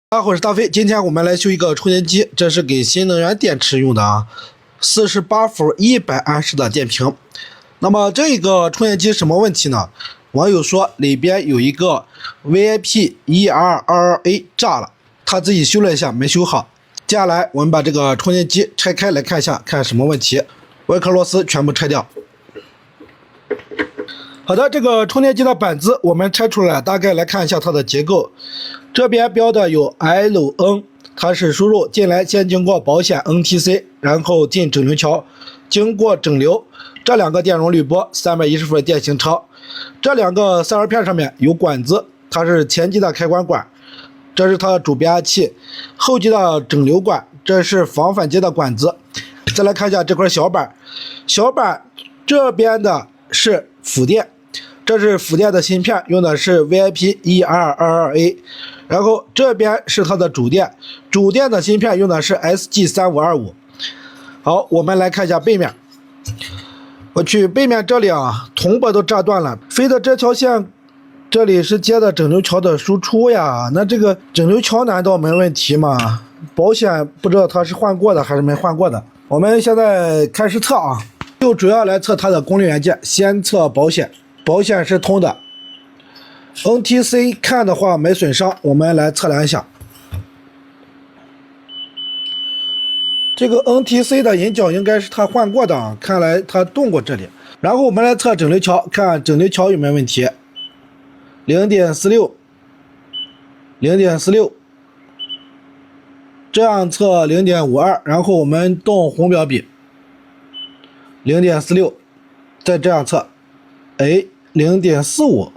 大家好，我是大飞。今天我们来修一个充电机，这是给新能源电池用的啊，48伏100安时的电瓶。那么这个充电机什么问题呢？网友说里边有一个 VIP-ER22A 炸了，他自己修了一下，没修好。接下来我们把这个充电机拆开来看一下，看什么问题。外壳螺丝全部拆掉。好的，这个充电机的板子我们拆出来，大概来看一下它的结构。这边标的有 LN， 它是输入进来先经过保险 NTC， 然后进整流桥，经过整流，这两个电容滤波310伏的电行车。这两个散热片上面有管子，它是前级的开关管，这是它的主变压器，后级的整流管，这是防反接的管子。再来看一下这块小板，小板这边的是辅电。这是辅电的芯片，用的是 VIP-ER22A， 然后这边是它的主电，主电的芯片用的是 SG3525。好，我们来看一下背面。我去背面这里啊，铜箔都炸断了，飞的这条线，这里是接的整流桥的输出呀。那这个整流桥难道没问题吗？保险不知道它是换过的还是没换过的。我们现在开始测啊，就主要来测它的功率元件，先测保险。保险是通的 ，NTC 看的话没损伤，我们来测量一下。这个 NTC 的引脚应该是它换过的啊，看来它动过这里。然后我们来测整流桥，看整流桥有没有问题。0.46， 0.46， 这样测 0.52， 然后我们动红表笔 0.46， 再这样测，哎。0.45，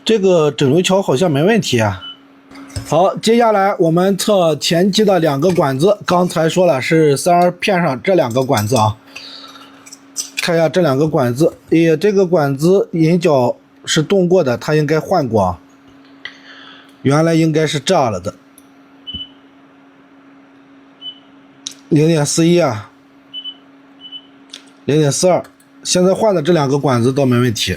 这个整流桥好像没问题啊。好，接下来我们测前级的两个管子，刚才说了是散热片上这两个管子啊。看一下这两个管子，这个管子引脚是动过的，它应该换过啊。原来应该是炸了的。0.41啊，0.42。现在换的这两个管子倒没问题，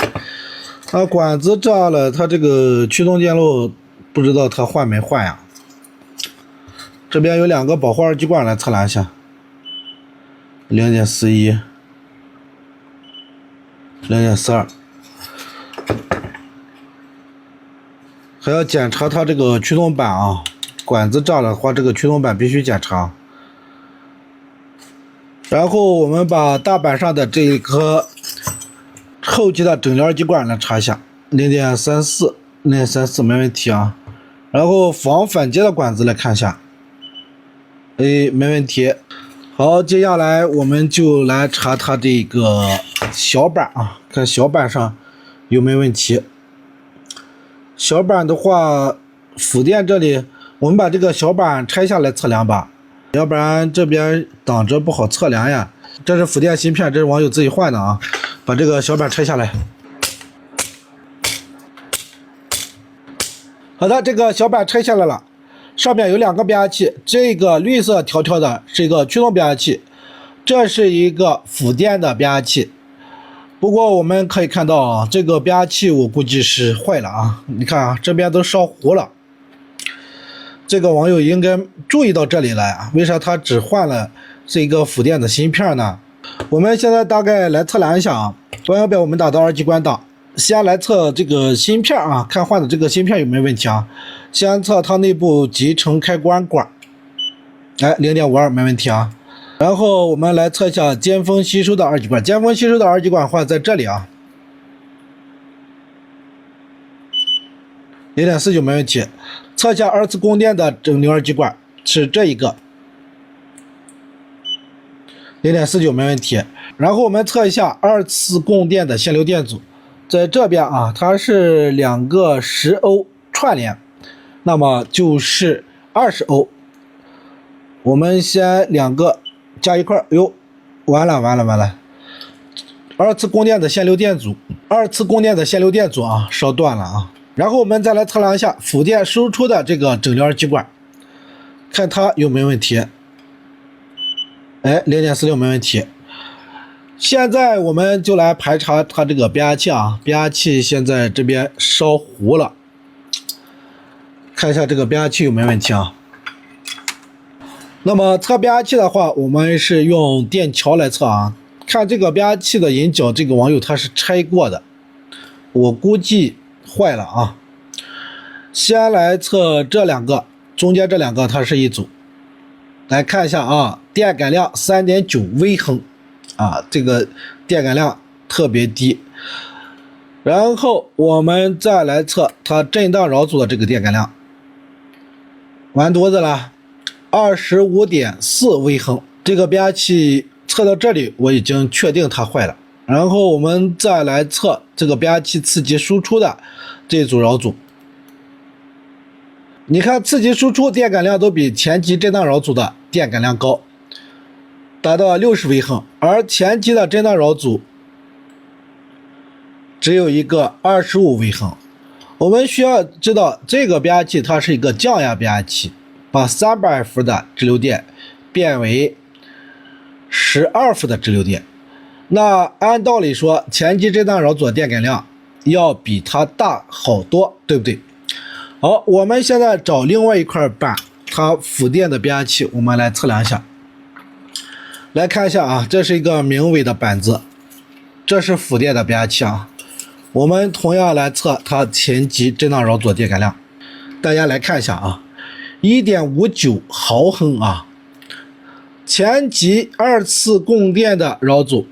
它管子炸了，它这个驱动电路不知道它换没换呀。这边有两个保护二极管来测量一下 ，0.41， 0.42， 还要检查它这个驱动板啊，管子炸了的话，这个驱动板必须检查。然后我们把大板上的这一颗后级的整流二极管来查一下 0.34， 0.34 没问题啊。然后防反接的管子来看一下，没问题。好，接下来我们就来查它这个小板啊，看小板上有没有问题。小板的话，辅电这里我们把这个小板拆下来测量吧。要不然这边挡着不好测量呀。这是辅电芯片，这是网友自己换的啊。把这个小板拆下来。好的，这个小板拆下来了，上面有两个变压器，这个绿色条条的是一个驱动变压器，这是一个辅电的变压器。不过我们可以看到啊，这个变压器我估计是坏了啊。你看啊，这边都烧糊了。这个网友应该注意到这里来啊，为啥他只换了这一个辅电的芯片呢？我们现在大概来测量一下啊，光标表我们打到二极管档，先来测这个芯片啊，看换的这个芯片有没有问题啊。先测它内部集成开关管，哎，0.52没问题啊。然后我们来测一下尖峰吸收的二极管，尖峰吸收的二极管换在这里啊。0.49没问题。测一下二次供电的整流二极管是这一个 0.49没问题。然后我们测一下二次供电的限流电阻，在这边啊，它是两个10欧串联，那么就是20欧。我们先两个加一块，哟，完了！二次供电的限流电阻，啊，烧断了啊。然后我们再来测量一下辅电输出的这个整流二极管，看它有没有问题。哎，0.46没问题。现在我们就来排查它这个变压器啊，变压器现在这边烧糊了，看一下这个变压器有没有问题啊。那么测变压器的话，我们是用电桥来测啊。看这个变压器的引脚，这个网友他是拆过的，我估计坏了啊。先来测这两个，中间这两个它是一组，来看一下啊，电感量 3.9 微亨啊，这个电感量特别低。然后我们再来测它震荡扰阻的这个电感量，完犊子了。25.4 微亨，这个变压器测到这里，我已经确定它坏了。然后我们再来测这个变压器刺激输出的这组扰阻。你看，刺激输出电感量都比前级震荡扰阻的电感量高，达到60微亨，而前级的震荡扰阻只有一个25微亨。我们需要知道，这个变压器它是一个降压变压器。把300伏的直流电变为12伏的直流电，那按道理说，前级震荡扰阻的电感量要比它大好多，对不对？好，我们现在找另外一块板，它辅电的变压器，我们来测量一下。来看一下啊，这是一个明伟的板子，这是辅电的变压器啊。我们同样来测它前级震荡扰阻的电感量，大家来看一下啊。1.59 毫亨啊，前级二次供电的扰阻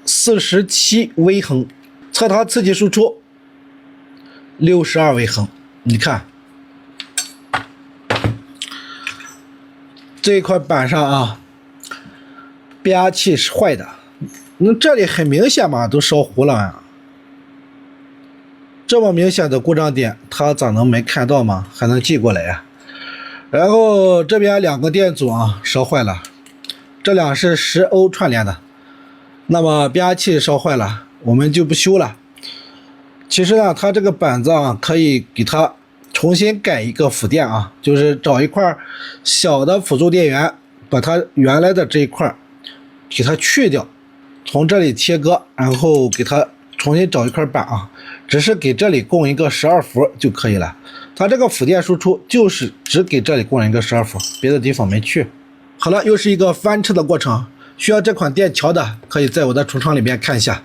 47微亨，测它刺激输出62微亨。你看这一块板上啊，变压器是坏的，那这里很明显嘛，都烧糊了啊。这么明显的故障点，它咋能没看到吗？还能寄过来呀？然后这边两个电阻啊烧坏了，这俩是10欧串联的，那么变压器烧坏了，我们就不修了。其实呢，它这个板子啊，可以给它重新改一个辅电啊，就是找一块小的辅助电源，把它原来的这一块给它去掉，从这里切割，然后给它重新找一块板啊，只是给这里供一个12伏就可以了。它这个辅电输出就是只给这里供了一个12伏，别的地方没去。好了，又是一个翻车的过程，需要这款电桥的可以在我的橱窗里边看一下。